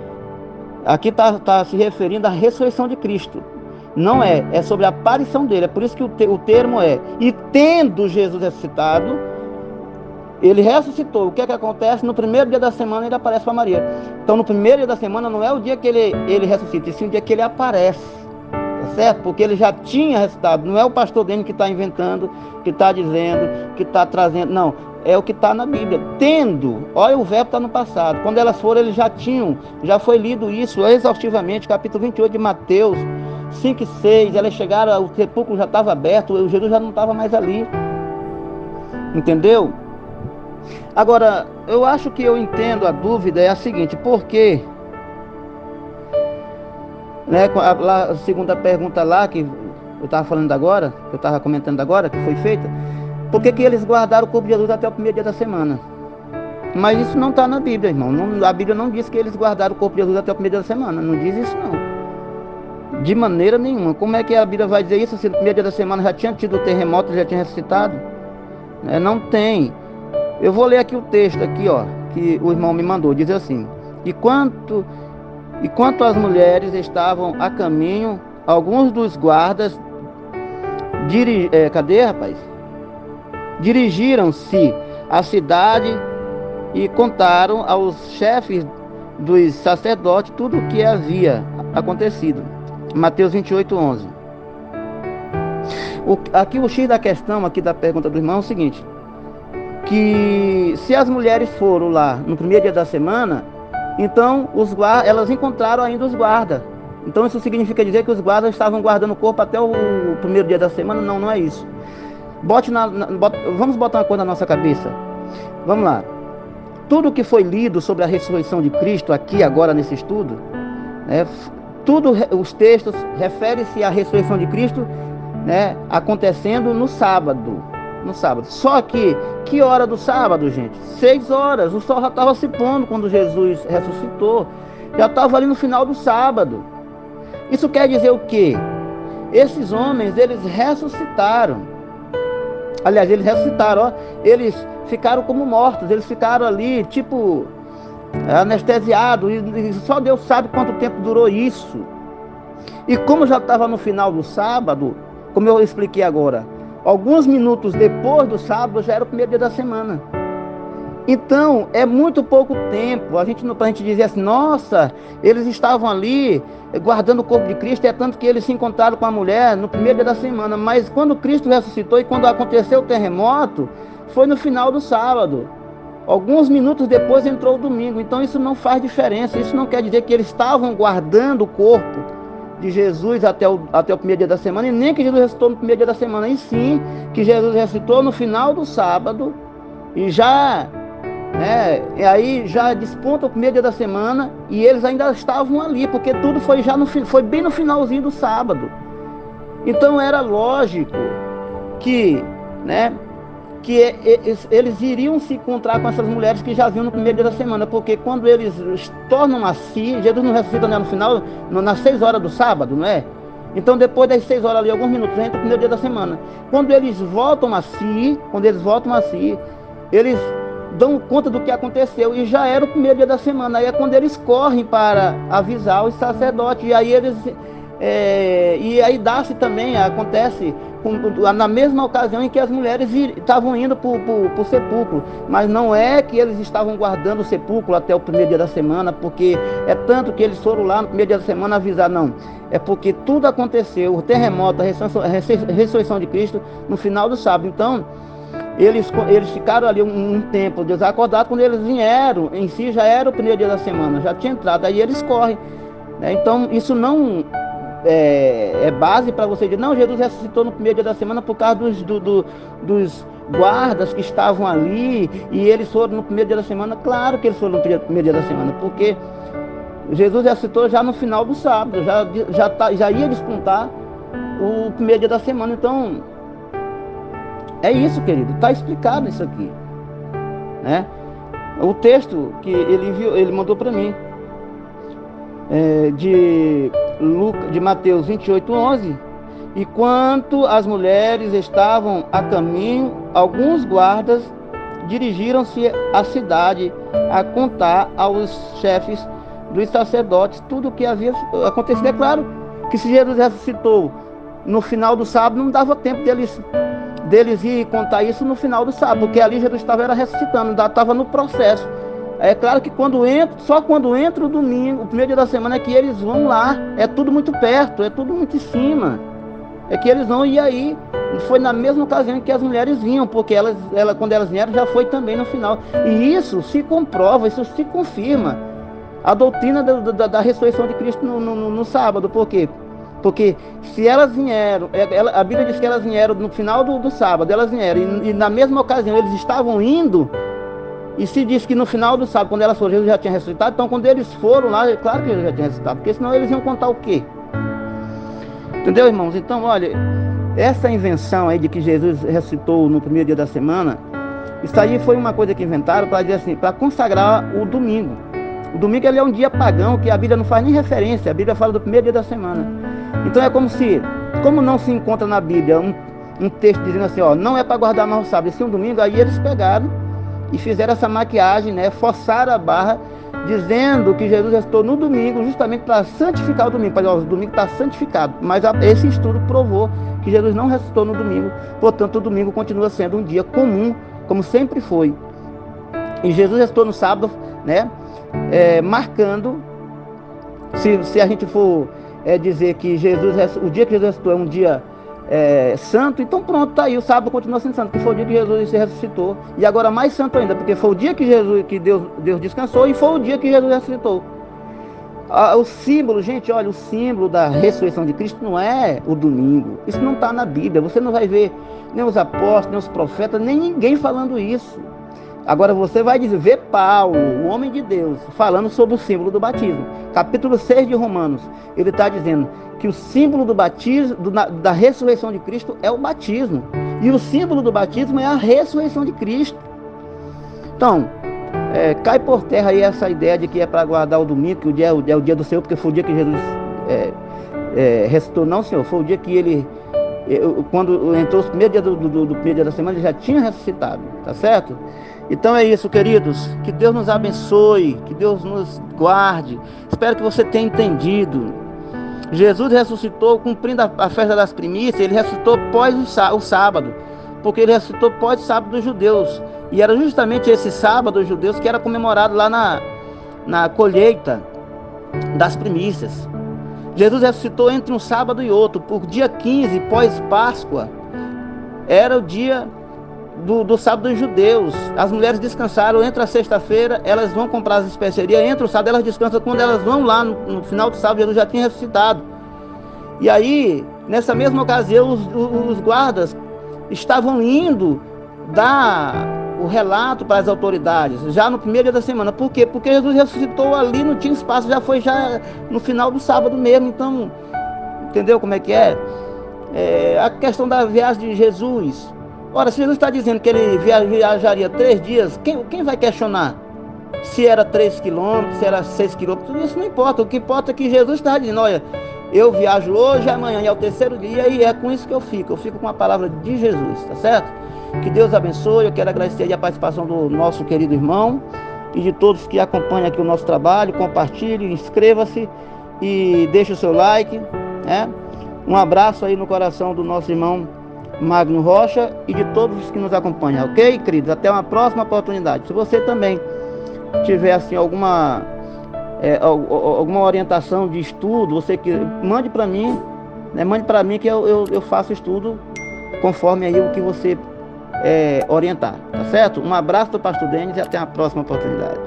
aqui está se referindo à ressurreição de Cristo. Não é sobre a aparição dele. É por isso que o termo é: e tendo Jesus ressuscitado, ele ressuscitou. O que é que acontece? No primeiro dia da semana ele aparece para Maria. Então no primeiro dia da semana não é o dia que ele ressuscita, e sim o dia que ele aparece. Certo? Porque ele já tinha ressuscitado. Não é o pastor dele que está inventando, que está dizendo, que está trazendo. Não, é o que está na Bíblia. Tendo, olha, o verbo está no passado. Quando elas foram, eles já foi lido isso exaustivamente, capítulo 28 de Mateus 5 e 6. Elas chegaram, o sepulcro já estava aberto, o Jesus já não estava mais ali. Entendeu? Agora, eu acho que eu entendo a dúvida é a seguinte: por quê? A segunda pergunta lá, que eu estava falando agora, que eu estava comentando agora, que foi feita, por que eles guardaram o corpo de Jesus até o primeiro dia da semana? Mas isso não está na Bíblia, irmão. A Bíblia não diz que eles guardaram o corpo de Jesus até o primeiro dia da semana. Não diz isso, não. De maneira nenhuma. Como é que a Bíblia vai dizer isso se no primeiro dia da semana já tinha tido o terremoto, já tinha ressuscitado? Não tem. Eu vou ler aqui o texto, aqui, ó, que o irmão me mandou. Diz assim: E quanto as mulheres estavam a caminho, alguns dos guardas dirigiram-se à cidade e contaram aos chefes dos sacerdotes tudo o que havia acontecido. Mateus 28, 11. Aqui o X da questão, aqui da pergunta do irmão, é o seguinte: que se as mulheres foram lá no primeiro dia da semana, então elas encontraram ainda os guardas. Então isso significa dizer que os guardas estavam guardando o corpo até o primeiro dia da semana? Não, não é isso. Vamos botar uma coisa na nossa cabeça. Vamos lá. Tudo que foi lido sobre a ressurreição de Cristo aqui agora nesse estudo, os textos referem-se à ressurreição de Cristo, acontecendo no sábado. No sábado. Só que hora do sábado, gente? 6 horas. O sol já estava se pondo quando Jesus ressuscitou. Já estava ali no final do sábado. Isso quer dizer o quê? esses homens, eles ressuscitaram. Aliás, eles ressuscitaram, ó. Eles ficaram como mortos, eles ficaram ali, tipo, anestesiados, e só Deus sabe quanto tempo durou isso. E como já estava no final do sábado, como eu expliquei agora, alguns minutos depois do sábado já era o primeiro dia da semana. Então, é muito pouco tempo. A gente dizer assim, nossa, eles estavam ali guardando o corpo de Cristo, é tanto que eles se encontraram com a mulher no primeiro dia da semana. Mas quando Cristo ressuscitou e quando aconteceu o terremoto, foi no final do sábado. Alguns minutos depois entrou o domingo. Então isso não faz diferença. Isso não quer dizer que eles estavam guardando o corpo de Jesus até o primeiro dia da semana, e nem que Jesus ressuscitou no primeiro dia da semana, e sim que Jesus ressuscitou no final do sábado, e já, e aí já desponta o primeiro dia da semana, e eles ainda estavam ali, porque tudo foi bem no finalzinho do sábado. Então era lógico que, eles iriam se encontrar com essas mulheres que já viam no primeiro dia da semana, porque quando eles tornam a si, Jesus não ressuscita no final, nas 6 horas do sábado, não é? Então depois das 6 horas ali, alguns minutos, entra o primeiro dia da semana. Quando eles voltam a si, eles dão conta do que aconteceu, e já era o primeiro dia da semana. Aí é quando eles correm para avisar os sacerdotes, e aí dá-se também, acontece na mesma ocasião em que as mulheres estavam indo para o sepulcro, mas não é que eles estavam guardando o sepulcro até o primeiro dia da semana, porque é tanto que eles foram lá no primeiro dia da semana avisar, não, é porque tudo aconteceu, o terremoto, a ressurreição de Cristo no final do sábado. Então eles ficaram ali um tempo desacordados. Quando eles vieram, em si já era o primeiro dia da semana, já tinha entrado, aí eles correm, Então isso não é base para você dizer, não, Jesus ressuscitou no primeiro dia da semana por causa dos guardas que estavam ali, e eles foram no primeiro dia da semana. Claro que eles foram no primeiro dia da semana, porque Jesus ressuscitou já no final do sábado, já ia despontar o primeiro dia da semana. Então é isso, querido, está explicado isso aqui, O texto que ele mandou para mim, de Mateus 28:11, e quanto as mulheres estavam a caminho, alguns guardas dirigiram-se à cidade a contar aos chefes dos sacerdotes tudo o que havia acontecido. É claro que se Jesus ressuscitou no final do sábado, não dava tempo deles ir contar isso no final do sábado, porque ali Jesus estava ressuscitando, ainda estava no processo. É claro que só quando entra o domingo, o primeiro dia da semana, é que eles vão lá. É tudo muito perto, é tudo muito em cima. É que eles vão, e aí foi na mesma ocasião em que as mulheres vinham, porque quando elas vieram já foi também no final. E isso se comprova, isso se confirma. A doutrina da ressurreição de Cristo no sábado. Por quê? Porque se elas vieram, a Bíblia diz que elas vieram no final do sábado, elas vieram, e na mesma ocasião eles estavam indo. E se diz que no final do sábado, quando elas foram, Jesus já tinha ressuscitado. Então quando eles foram lá, é claro que Jesus já tinha ressuscitado, porque senão eles iam contar o quê? Entendeu, irmãos? Então, olha, essa invenção aí de que Jesus ressuscitou no primeiro dia da semana, isso aí foi uma coisa que inventaram para dizer assim, para consagrar o domingo. O domingo ele é um dia pagão, que a Bíblia não faz nem referência, a Bíblia fala do primeiro dia da semana. Então é como não se encontra na Bíblia um texto dizendo assim, não é para guardar mais o sábado, esse é um domingo. Aí eles pegaram e fizeram essa maquiagem, forçaram a barra, dizendo que Jesus ressuscitou no domingo, justamente para santificar o domingo. O domingo está santificado, mas esse estudo provou que Jesus não ressuscitou no domingo. Portanto, o domingo continua sendo um dia comum, como sempre foi. E Jesus ressuscitou no sábado, marcando, se a gente for dizer que o dia que Jesus ressuscitou é um dia santo, então pronto, tá aí, o sábado continua sendo santo, porque foi o dia que Jesus se ressuscitou, e agora mais santo ainda, porque foi o dia que Deus descansou, e foi o dia que Jesus ressuscitou. O símbolo, gente, olha, o símbolo da ressurreição de Cristo não é o domingo. Isso não está na Bíblia. Você não vai ver nem os apóstolos, nem os profetas, nem ninguém falando isso. Agora você vai ver Paulo, o homem de Deus, falando sobre o símbolo do batismo. Capítulo 6 de Romanos, ele está dizendo que o símbolo do batismo, da ressurreição de Cristo, é o batismo. E o símbolo do batismo é a ressurreição de Cristo. Então, cai por terra aí essa ideia de que é para guardar o domingo, que o dia é o dia do Senhor, porque foi o dia que Jesus ressuscitou, não, Senhor, foi o dia que ele, quando entrou os primeiros dias do primeiro dia da semana, ele já tinha ressuscitado, tá certo? Então é isso, queridos, que Deus nos abençoe, que Deus nos guarde. Espero que você tenha entendido. Jesus ressuscitou cumprindo a festa das primícias. Ele ressuscitou pós o sábado, porque ele ressuscitou pós o sábado dos judeus, e era justamente esse sábado dos judeus que era comemorado lá na colheita das primícias. Jesus ressuscitou entre um sábado e outro, por dia 15, pós-Páscoa, era o dia do sábado dos judeus. As mulheres descansaram entre a sexta-feira, elas vão comprar as especiarias, entre o sábado elas descansam, quando elas vão lá no final do sábado, Jesus já tinha ressuscitado. E aí, nessa mesma ocasião, os guardas estavam indo dar o relato para as autoridades, já no primeiro dia da semana. Por quê? Porque Jesus ressuscitou ali, não tinha espaço, já foi no final do sábado mesmo. Então, entendeu como é que é? A questão da viagem de Jesus. Ora, se Jesus está dizendo que ele viajaria 3 dias, quem vai questionar? Se era 3 quilômetros, se era 6 quilômetros, isso não importa. O que importa é que Jesus está dizendo, olha, eu viajo hoje, amanhã e é o terceiro dia, e é com isso que eu fico com a palavra de Jesus, tá certo? Que Deus abençoe. Eu quero agradecer a participação do nosso querido irmão e de todos que acompanham aqui o nosso trabalho. Compartilhe, inscreva-se e deixe o seu like, né? Um abraço aí no coração do nosso irmão Magno Rocha e de todos os que nos acompanham, ok, queridos? Até uma próxima oportunidade. Se você também tiver assim alguma orientação de estudo, você que mande para mim, né? Mande para mim que eu faço estudo conforme aí o que você orientar, tá certo? Um abraço do pastor Denis e até a próxima oportunidade.